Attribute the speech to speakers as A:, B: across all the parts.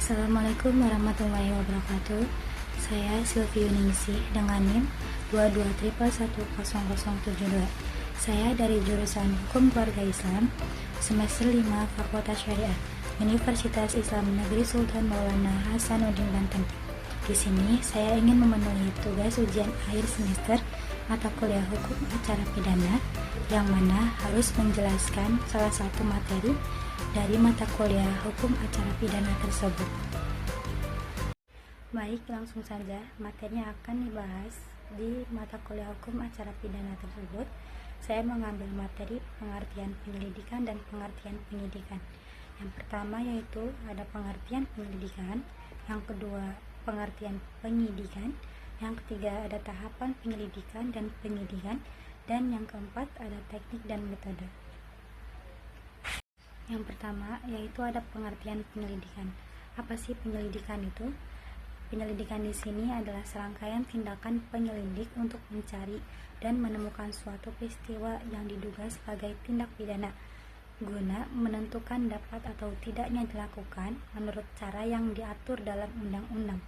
A: Assalamualaikum warahmatullahi wabarakatuh. Saya Sylvie Yuningsi dengan NIM 22111072. Saya dari jurusan Hukum Keluarga Islam, semester 5 Fakultas Syariah, Universitas Islam Negeri Sultan Maulana Hasanuddin Banten. Di sini saya ingin memenuhi tugas ujian akhir semester mata kuliah Hukum Acara Pidana, yang mana harus menjelaskan salah satu materi dari mata kuliah Hukum Acara Pidana tersebut. Baik, langsung saja materinya akan dibahas di mata kuliah Hukum Acara Pidana tersebut. Saya mengambil materi pengertian penyelidikan dan pengertian penyidikan. Yang pertama yaitu ada pengertian penyelidikan, yang kedua pengertian penyidikan, yang ketiga ada tahapan penyelidikan dan penyidikan, dan yang keempat ada teknik dan metode. Yang pertama yaitu ada pengertian penyelidikan. Apa sih penyelidikan itu? Penyelidikan di sini adalah serangkaian tindakan penyelidik untuk mencari dan menemukan suatu peristiwa yang diduga sebagai tindak pidana, guna menentukan dapat atau tidaknya dilakukan menurut cara yang diatur dalam undang-undang.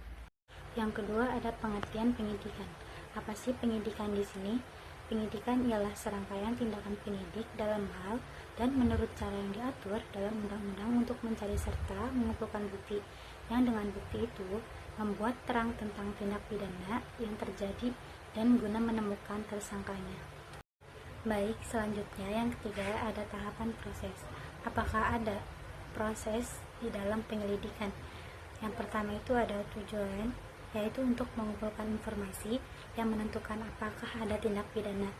A: Yang kedua ada pengertian penyidikan. Apa sih penyidikan di sini? Penyidikan ialah serangkaian tindakan penyidik dalam hal dan menurut cara yang diatur dalam undang-undang untuk mencari serta mengumpulkan bukti, yang dengan bukti itu membuat terang tentang tindak pidana yang terjadi dan guna menemukan tersangkanya. Baik, selanjutnya yang ketiga ada tahapan proses. Apakah ada proses di dalam penyelidikan? Yang pertama itu ada tujuan, yaitu untuk mengumpulkan informasi yang menentukan apakah ada tindak pidana,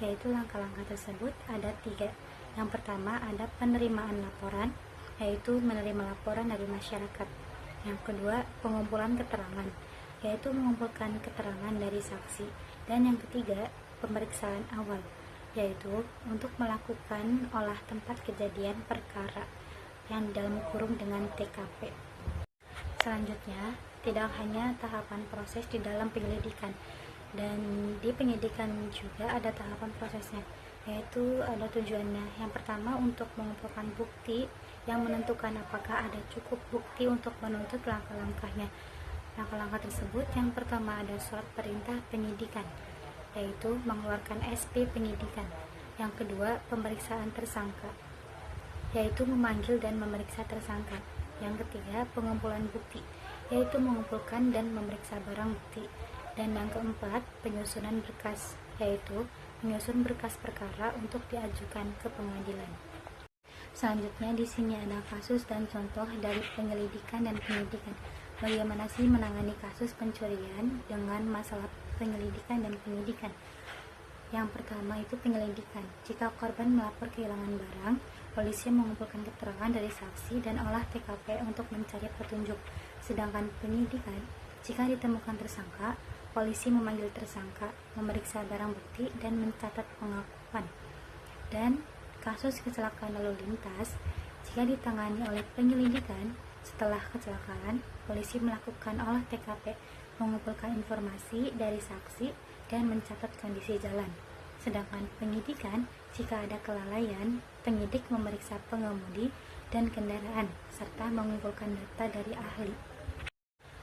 A: yaitu langkah-langkah tersebut ada 3. Yang pertama ada penerimaan laporan, yaitu menerima laporan dari masyarakat. Yang kedua pengumpulan keterangan, yaitu mengumpulkan keterangan dari saksi. Dan yang ketiga pemeriksaan awal, yaitu untuk melakukan olah tempat kejadian perkara yang dalam kurung dengan TKP. Selanjutnya, tidak hanya tahapan proses di dalam penyelidikan, dan di penyidikan juga ada tahapan prosesnya, yaitu ada tujuannya. Yang pertama untuk mengumpulkan bukti yang menentukan apakah ada cukup bukti untuk menuntut langkah-langkahnya. Langkah-langkah tersebut yang pertama ada surat perintah penyidikan, yaitu mengeluarkan SP penyidikan. Yang kedua pemeriksaan tersangka, yaitu memanggil dan memeriksa tersangka. Yang ketiga pengumpulan bukti, yaitu mengumpulkan dan memeriksa barang bukti. Dan yang keempat penyusunan berkas, yaitu menyusun berkas perkara untuk diajukan ke pengadilan. Selanjutnya di sini ada kasus dan contoh dari penyelidikan dan penyidikan. Bagaimana sih menangani kasus pencurian dengan masalah penyelidikan dan penyidikan? Yang pertama itu penyelidikan. Jika korban melapor kehilangan barang, polisi mengumpulkan keterangan dari saksi dan olah TKP untuk mencari petunjuk. Sedangkan penyidikan, jika ditemukan tersangka, polisi memanggil tersangka, memeriksa barang bukti, dan mencatat pengakuan. Dan kasus kecelakaan lalu lintas, jika ditangani oleh penyelidikan, setelah kecelakaan, polisi melakukan olah TKP, mengumpulkan informasi dari saksi, dan mencatat kondisi jalan. Sedangkan penyidikan, jika ada kelalaian, penyidik memeriksa pengemudi dan kendaraan, serta mengumpulkan data dari ahli.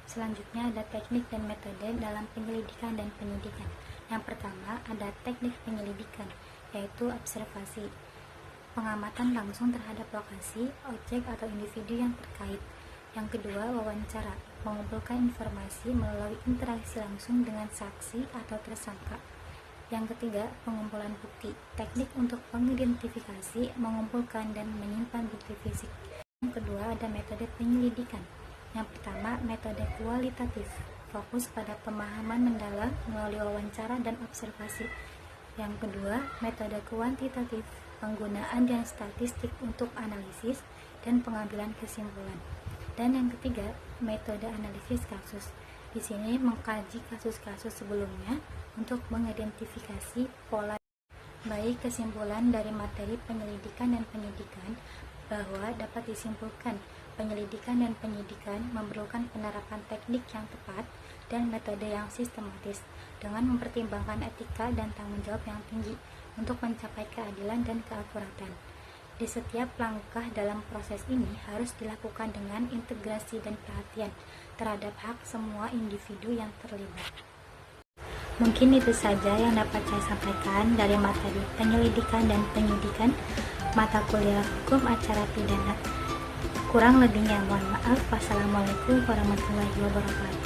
A: Selanjutnya ada teknik dan metode dalam penyelidikan dan penyidikan. Yang pertama ada teknik penyelidikan, yaitu observasi, pengamatan langsung terhadap lokasi, objek atau individu yang terkait. Yang kedua wawancara, mengumpulkan informasi melalui interaksi langsung dengan saksi atau tersangka. Yang ketiga pengumpulan bukti, teknik untuk mengidentifikasi, mengumpulkan dan menyimpan bukti fisik. Yang kedua ada metode penyelidikan. Yang pertama metode kualitatif, fokus pada pemahaman mendalam melalui wawancara dan observasi. Yang kedua metode kuantitatif, penggunaan dan statistik untuk analisis dan pengambilan kesimpulan. Dan yang ketiga metode analisis kasus. Di sini mengkaji kasus-kasus sebelumnya untuk mengidentifikasi pola. Baik, kesimpulan dari materi penyelidikan dan penyidikan bahwa dapat disimpulkan penyelidikan dan penyidikan memerlukan penerapan teknik yang tepat dan metode yang sistematis dengan mempertimbangkan etika dan tanggung jawab yang tinggi untuk mencapai keadilan dan keakuratan. Di setiap langkah dalam proses ini harus dilakukan dengan integrasi dan perhatian terhadap hak semua individu yang terlibat. Mungkin itu saja yang dapat saya sampaikan dari materi penyelidikan dan penyidikan mata kuliah hukum acara pidana. Kurang lebihnya mohon maaf. Wassalamualaikum warahmatullahi wabarakatuh.